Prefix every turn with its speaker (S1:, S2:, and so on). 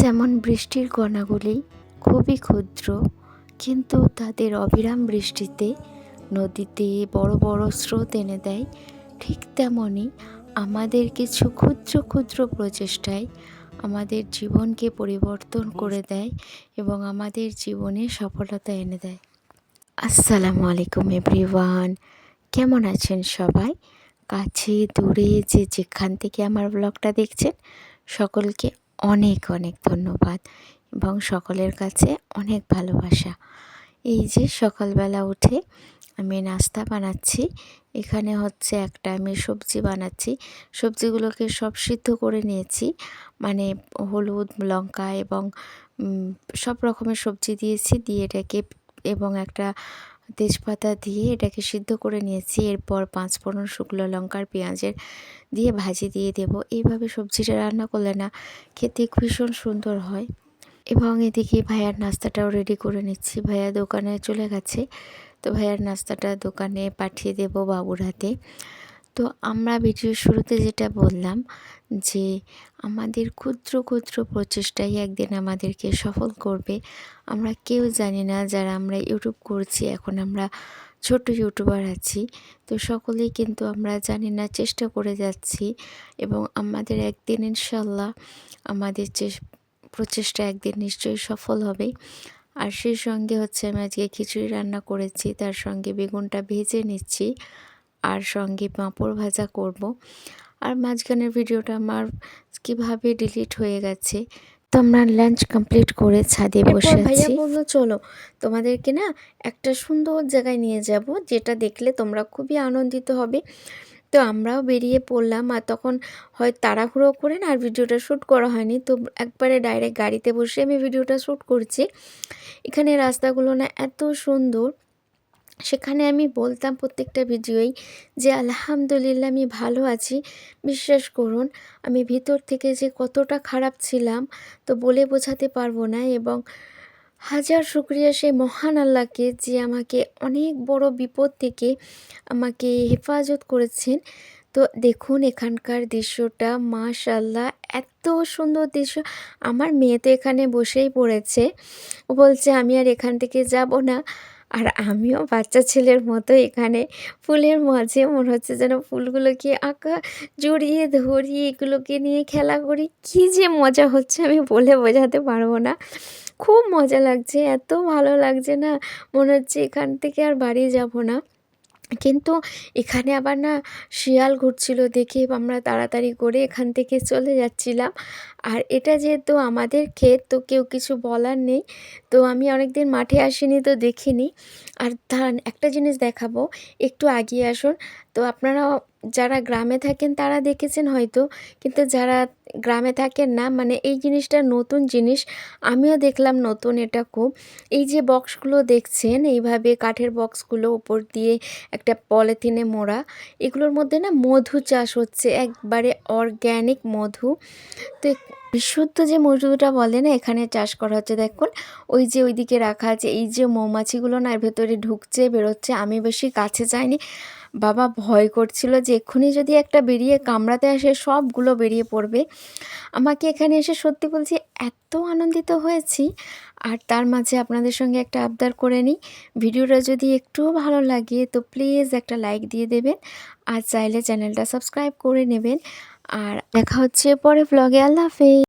S1: যেমন বৃষ্টির কণাগুলি খুবই ক্ষুদ্র, কিন্তু তাদের অবিরাম বৃষ্টিতে নদীতে বড় বড় স্রোত এনে দেয়, ঠিক তেমনই আমাদের কিছু ক্ষুদ্র ক্ষুদ্র প্রচেষ্টায় আমাদের জীবনকে পরিবর্তন করে দেয় এবং আমাদের জীবনে সফলতা এনে দেয়। আসসালামু আলাইকুম এভরিওয়ান, কেমন আছেন সবাই? কাছে দূরে যে যেখান থেকে আমার ব্লগটা দেখছেন, সকলকে অনেক অনেক ধন্যবাদ এবং সকলের কাছে অনেক ভালোবাসা। এই যে সকালবেলা উঠে আমি নাস্তা বানাচ্ছি। এখানে হচ্ছে আমি সবজি বানাচ্ছি। সবজিগুলোকে সব সিদ্ধ করে নিয়েছি, মানে হলুদ, লঙ্কা এবং সব রকমের সবজি দিয়েছি, দিয়ে এটাকে এবং একটা তেজপাতা দিয়ে এটাকে সিদ্ধ করে নিয়েছি। এরপর 5 ফোড়ন, শুকনো লঙ্কার, পেঁয়াজের দিয়ে ভাজি দিয়ে দেব। এইভাবে সবজিটা রান্না করলে না খেতে ভীষণ সুন্দর হয়। এবং এদিকে ভাইয়ার নাস্তাটাও রেডি করে নিচ্ছি। ভাইয়া দোকানে চলে গেছে, তো ভাইয়ার নাস্তাটা দোকানে পাঠিয়ে দেব বাবুর হাতে। তো আমরা ভিডিওর শুরুতে যেটা বললাম যে আমাদের ক্ষুদ্র ক্ষুদ্র প্রচেষ্টাই একদিন আমাদেরকে সফল করবে। আমরা কেউ জানি না, যারা আমরা ইউটিউব করছি, এখন আমরা ছোট ইউটিউবার আছি, তো সকলেই কিন্তু আমরা জানি না, চেষ্টা করে যাচ্ছি এবং আমাদের একদিন ইনশাল্লাহ আমাদের যে প্রচেষ্টা একদিন নিশ্চয়ই সফল হবে। আর সেই সঙ্গে আমি আজকে খিচুড়ি রান্না করেছি, তার সঙ্গে বেগুনটা ভেজে নিচ্ছি, আর সঙ্গে পাঁপড় ভাজা করব। আর মাঝখানের ভিডিওটা আমার কীভাবে ডিলিট হয়ে গেছে। তো আমরা লাঞ্চ কমপ্লিট করে ছাদে বসে আছি। ভাইয়া বললো, চলো তোমাদেরকে না একটা সুন্দর জায়গায় নিয়ে যাব, যেটা দেখলে তোমরা খুবই আনন্দিত হবে। তো আমরাও বেরিয়ে পড়লাম, আর তখন হয় তাড়াহুড়ো করে না আর ভিডিওটা শ্যুট করা হয়নি, তো একবারে ডাইরেক্ট গাড়িতে বসে আমি ভিডিওটা শ্যুট করছি। এখানে রাস্তাগুলো না এত সুন্দর, সেখানে আমি বলতাম প্রত্যেকটা ভিডিওই যে আলহামদুলিল্লাহ আমি ভালো আছি। বিশ্বাস করুন, আমি ভিতর থেকে যে কতটা খারাপ ছিলাম তো বলে বোঝাতে পারবো না। এবং হাজার শুকরিয়া সেই মহান আল্লাহকে, যে আমাকে অনেক বড় বিপদ থেকে আমাকে হেফাজত করেছেন। তো দেখুন এখানকার দৃশ্যটা, মাশাআল্লাহ এত সুন্দর দৃশ্য। আমার মেয়ে তো এখানে বসেই পড়েছে, ও বলছে আমি আর এখান থেকে যাব না। আর আমিও বাচ্চা ছেলের মতো এখানে ফুলের মাঝে মনে হচ্ছে যেন ফুলগুলোকে জড়িয়ে ধরি, এগুলোকে নিয়ে খেলা করি। কী যে মজা হচ্ছে আমি বলে বোঝাতে পারবো না। খুব মজা লাগছে, এত ভালো লাগছে না, মনে হচ্ছে এখান থেকে আর বাড়ি যাব না। কিন্তু এখানে আবার না শিয়াল ঘুরছিল দেখে আমরা তাড়াতাড়ি করে এখান থেকে চলে যাচ্ছিলাম। আর এটা যেহেতু আমাদের ক্ষেত, তো কেউ কিছু বলার নেই। তো আমি অনেকদিন মাঠে আসিনি, তো দেখিনি। আর একটা জিনিস দেখাবো, একটু এগিয়ে আসুন। তো আপনারা যারা গ্রামে থাকেন তারা দেখেছেন হয়তো, কিন্তু যারা গ্রামে থাকেন না, মানে এই জিনিসটা নতুন জিনিস, আমিও দেখলাম নতুন এটা খুব। এই যে বক্সগুলো দেখছেন, এইভাবে কাঠের বক্সগুলো উপর দিয়ে একটা পলিথিনে মোড়া, এগুলোর মধ্যে না মধু চাষ হচ্ছে, একবারে অর্গ্যানিক মধু। তো বিশুদ্ধ যে মধুটা বলে না, এখানে চাষ করা হচ্ছে। দেখুন ওই যে ওইদিকে রাখা আছে, এই যে মৌমাছিগুলো না এর ভেতরে ঢুকছে বেরোচ্ছে। আমি বেশি কাছে যাইনি, বাবা ভয় করছিল যে এক্ষুনি যদি একটা বেরিয়ে কামড়াতে আসে সবগুলো বেরিয়ে পড়বে। আমাকে এখানে এসে সত্যি বলছি এত আনন্দিত হয়েছি। আর তার মাঝে আপনাদের সঙ্গে একটা আবদার করে নিই, ভিডিওটা যদি একটুও ভালো লাগে তো প্লিজ একটা লাইক দিয়ে দেবেন, আর চাইলে চ্যানেলটা সাবস্ক্রাইব করে নেবেন। আর দেখা হচ্ছে পরে ব্লগে। আল্লাহ হাফেজ।